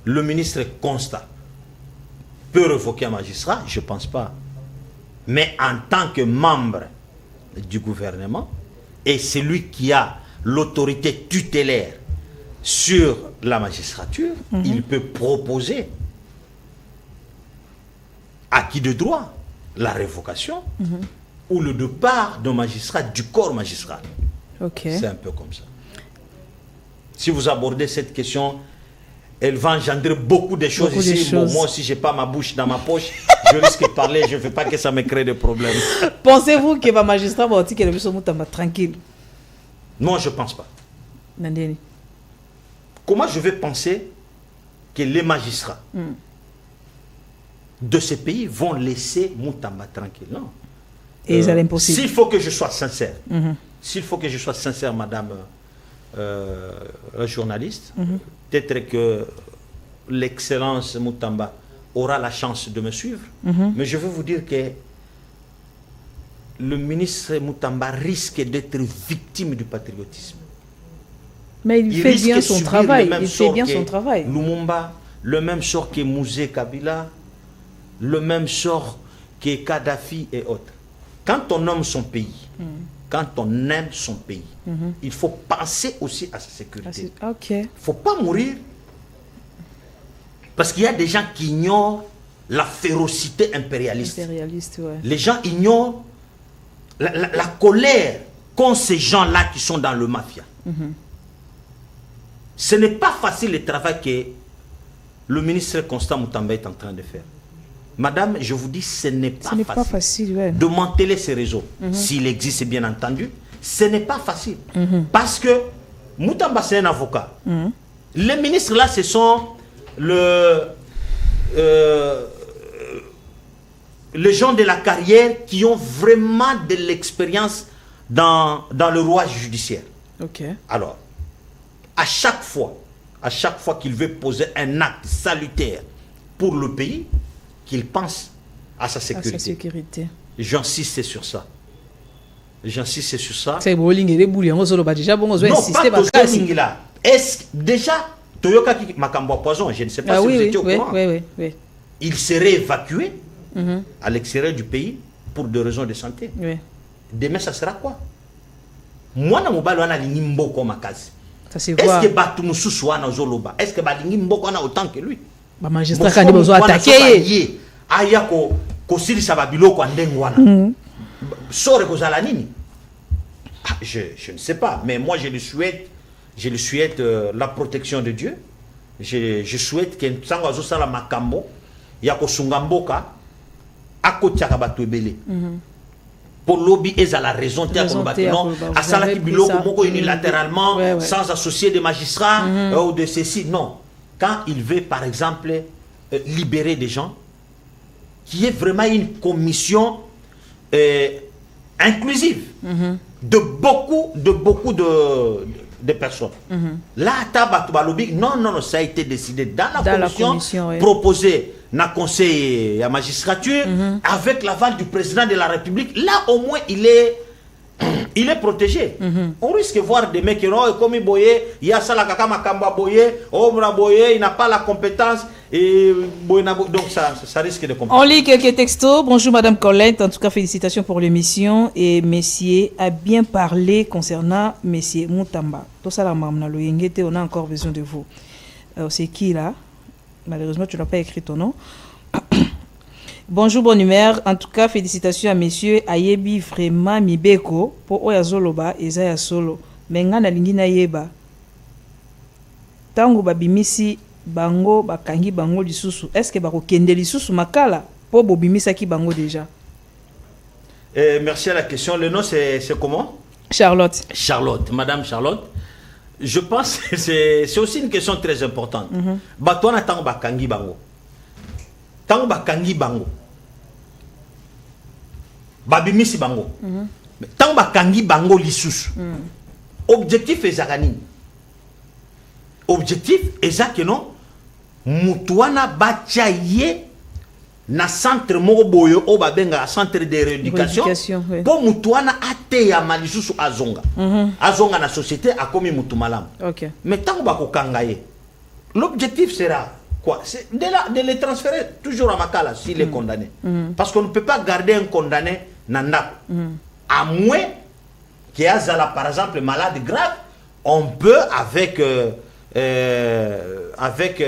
le ministre Constant peut révoquer un magistrat, je ne pense pas. Mais en tant que membre du gouvernement, et c'est lui qui a l'autorité tutélaire sur la magistrature, il peut proposer à qui de droit la révocation ou le départ d'un magistrat du corps magistral. C'est un peu comme ça. Si vous abordez cette question, elle va engendrer beaucoup de choses ici. Bon, moi aussi, je n'ai pas ma bouche dans ma poche. Je risque de parler, je ne veux pas que ça me crée des problèmes. Pensez-vous que le magistrat va dire que tranquille? Non, je ne pense pas. Nandeni. Comment je vais penser que les magistrats de ce pays vont laisser Moutamba tranquille? Non. Et c'est impossible. S'il faut que je sois sincère, s'il faut que je sois sincère, madame la journaliste, peut-être que l'excellence Moutamba aura la chance de me suivre, mais je veux vous dire que le ministre Moutamba risque d'être victime du patriotisme. Mais il fait bien son travail. Il fait bien son travail. Lumumba, le même sort que Mouzé Kabila, le même sort que Kadhafi et autres. Quand on aime son pays, il faut penser aussi à sa sécurité. Il ne faut pas mourir parce qu'il y a des gens qui ignorent la férocité impérialiste. Les gens ignorent la colère qu'ont ces gens-là qui sont dans le mafia. Ce n'est pas facile le travail que le ministre Constant Moutamba est en train de faire. Madame, je vous dis, ce n'est pas facile de manteler ces réseaux. S'il existe, bien entendu, ce n'est pas facile. Parce que Moutamba, c'est un avocat. Les ministres, là, ce sont les gens de la carrière qui ont vraiment de l'expérience dans le rouage judiciaire. Alors, à chaque fois qu'il veut poser un acte salutaire pour le pays, qu'il pense à sa sécurité. J'insiste sur ça. C'est est-ce déjà Toyoka Makambo Poison, je ne sais pas si vous étiez au courant. Il serait évacué à l'extérieur du pays pour des raisons de santé. Demain, ça sera quoi? Moi, je suis est-ce que Batumoussou wana ozoloba? Est-ce que Balingi Mboko wana autant que lui? Ba magistrat kandi bozo attaquer. Aya ko silisa babiloko ndengo wana. Sore ko zala nini? Je ne sais pas, mais moi je lui souhaite la protection de Dieu. Je souhaite que Nsango azosala makambo ya ko sunga mboka akotiaka bato ebele. Pour lobby et à la raison non à Salaki Biloko moko unilatéralement sans associer des magistrats ou de ceci. Non, quand il veut par exemple libérer des gens, qui est vraiment une commission inclusive de beaucoup de personnes. Là, lobby, non, ça a été décidé dans la commission proposée dans le conseil à magistrature avec l'aval du président de la République. Là, au moins, il est protégé. On risque de voir des mecs qui ont comme Boye, il y a ça la Kakama Kamba Boye, Omra Boye, il n'a pas la compétence. Et donc ça risque de compliquer. On lit quelques textos. Bonjour Madame Colette, en tout cas félicitations pour l'émission. Et Messier a bien parlé concernant Messier Moutamba. Tout ça, on a encore besoin de vous. C'est qui là? Malheureusement, tu n'as pas écrit ton nom. Bonjour, bonne humeur. En tout cas, félicitations à messieurs Ayebi vraiment Mibeko pour Oyazoloba et Zaya Solo. Menga na lingi na yeba. Tango babimisi bango bakangi bango lisusu. Est-ce que bako kende lisusu makala pour bobimisa ki bango déjà? Merci à la question. Le nom c'est comment? Charlotte. Charlotte, Madame Charlotte. Je pense que c'est aussi une question très importante. Batouana tango bakangi bango. Tango bakangi bango. Babimisi bango. Tango bakangi bango lisusu. Objectif est zakani. Objectif est que non Moutouana bachaye na centre moko boyo o babenga centre de rééducation pour Moutouana ate ya malisusu azonga. Azonga na société a komi Moutumalam. Mais tango bakokangaye. L'objectif sera quoi? C'est de les transférer toujours à Makala s'il est condamné. Parce qu'on ne peut pas garder un condamné nanda. À moins qu'il y ait par exemple malade grave, on peut avec avec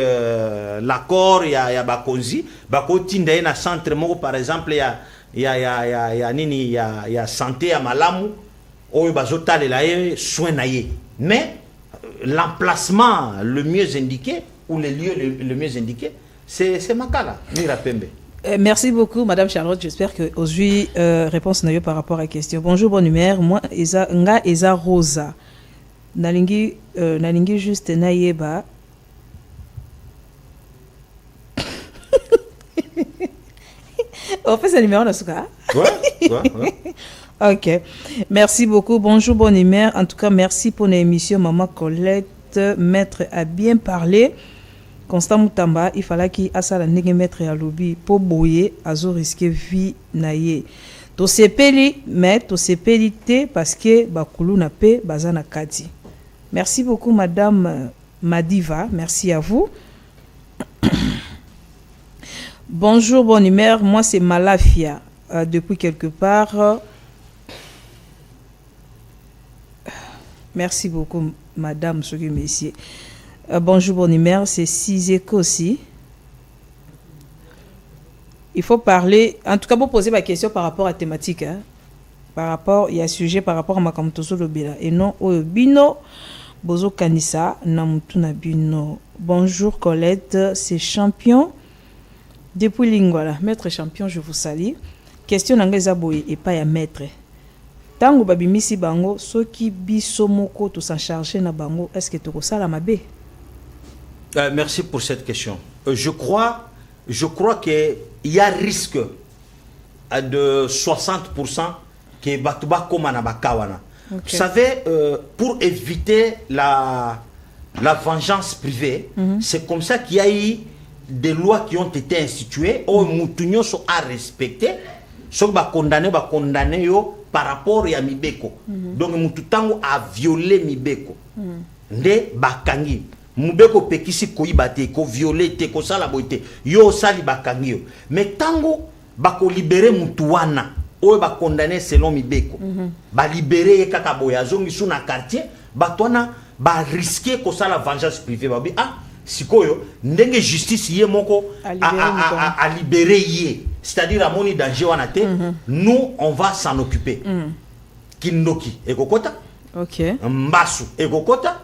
l'accord, il y a Bakonzi, Bakotinda na centre moko par exemple, il y a santé à Malamu, ou bazotale la soin naie. Mais l'emplacement le mieux indiqué ou les lieux le mieux indiqué, c'est Makala, Mirapembe. Merci beaucoup, Madame Charlotte. J'espère que aujourd'hui réponse n'a eu par rapport à la question. Bonjour, bonne humeur. Moi, Eza Rosa. Nalingi juste naïeba. On fait ce numéro dans ce cas. Ouais. Ok. Merci beaucoup. Bonjour, bonne humeur. En tout cas, merci pour l'émission. Maman Colette, maître a bien parlé. Constant Moutamba, il fallait qu'il ait la nègre maître à lobby pour bouiller, à zo risquer vie naïe. To sepeli, mais to sepeli te parce que bakulu na pe bazana kati. Merci beaucoup, Madame Madiva. Merci à vous. Bonjour, bonne humeur. Moi, c'est Malafia. Depuis quelque part. Merci beaucoup, Madame Soki Messier. Bonjour, bonne humeur. C'est Sizeko aussi. Il faut parler. En tout cas, pour poser ma question par rapport à la thématique. Hein, par rapport, il y a un sujet par rapport à ma kamtoso lobela. Et non, au bino. Bozo Kanissa, Namutuna Bino. Bonjour Colette, c'est Champion. Depuis Lingwala, maître Champion, je vous salue. Question n'anglaise aboye et pas ya maître. Tango babimisi bango, soki bisomoko to s'en charger na bango, est-ce que tu ressens la mabe? Merci pour cette question. Je crois qu'il y a risque de 60% que Batuba Komana Bakawana. Okay. Vous savez, pour éviter la vengeance privée, c'est comme ça qu'il y a eu des lois qui ont été instituées, où Moutounio sont à respecter, sauf condamné par rapport à Mibeko. Donc Moutoutango a violé Mibeko. Nde Bakangi. Mibeko pekisi koibate, ko violé te, ko salaboite, yo sali Bakangi. Mais tango bako libéré Moutouana. Oye ba condamné selon Mibeko. Ba libéré kaka boya zongi sous na quartier, ba tona ba risquer ko ça la vengeance privée ba bi sikoyo ndenge justice yé moko a libéré yé, c'est-à-dire à moni danger wana te, nous on va s'en occuper. Kindoki ekokota. OK. Mbasu ekokota.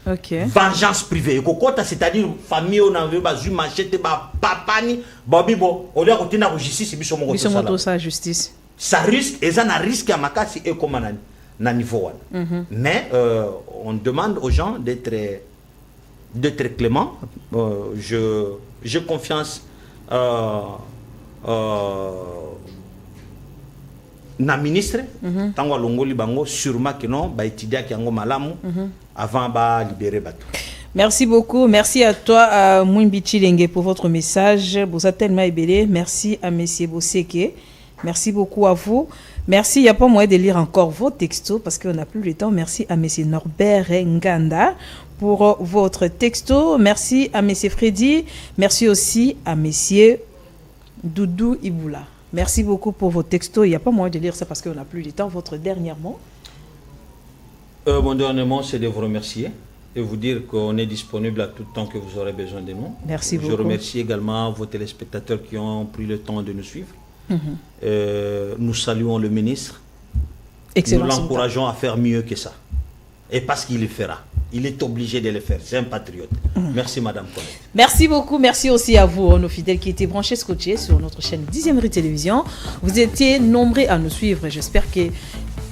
OK. Vengeance privée ekokota, c'est-à-dire famille on en veut ba zu machete ba papani ba bibo au lieu de la justice biso moko ça justice. Ça risque, et ça n'a risque à Makasi et comme à niveau. Mais on demande aux gens d'être cléments. J'ai confiance na ministre, tango longoli bango sûrement que non, ba étudier ki ango malamu avant ba libérer bateau. Merci beaucoup. Merci à toi, Mwimbi Chilenge, pour votre message. Vous êtes tellement ébélé. Merci à Monsieur Boseke. Merci beaucoup à vous. Merci. Il n'y a pas moyen de lire encore vos textos parce qu'on n'a plus le temps. Merci à M. Norbert Nganda pour votre texto. Merci à M. Freddy. Merci aussi à M. Doudou Iboula. Merci beaucoup pour vos textos. Il n'y a pas moyen de lire ça parce qu'on n'a plus le temps. Votre dernier mot? Mon dernier mot, c'est de vous remercier et vous dire qu'on est disponible à tout temps que vous aurez besoin de nous. Merci beaucoup. Je remercie également vos téléspectateurs qui ont pris le temps de nous suivre. Nous saluons le ministre. Excellent. Nous l'encourageons à faire mieux que ça. Et parce qu'il le fera. Il est obligé de le faire. C'est un patriote. Merci, Madame Colette. Merci beaucoup. Merci aussi à vous, nos fidèles qui étaient branchés, scotchés sur notre chaîne 10e rue Télévision. Vous étiez nombreux à nous suivre. J'espère que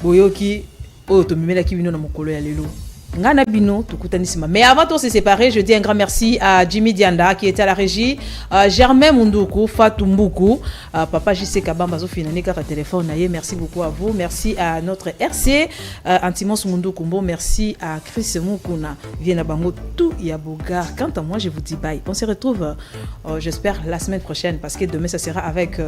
Boyoki, Otomimela Kibino, Namokolo Yalelo. Mais avant de se séparer, je dis un grand merci à Jimmy Dianda qui était à la régie, Germain Mundoukou, Fatou Mboukou, Papa JC Kabambazo Finani Kaka téléphone. Merci beaucoup à vous. Merci à notre RC, Antimos Mundoukumbo. Merci à Chris Moukuna, Viena Bango, tout Yaboga. Quant à moi, je vous dis bye. On se retrouve, j'espère, la semaine prochaine parce que demain, ça sera avec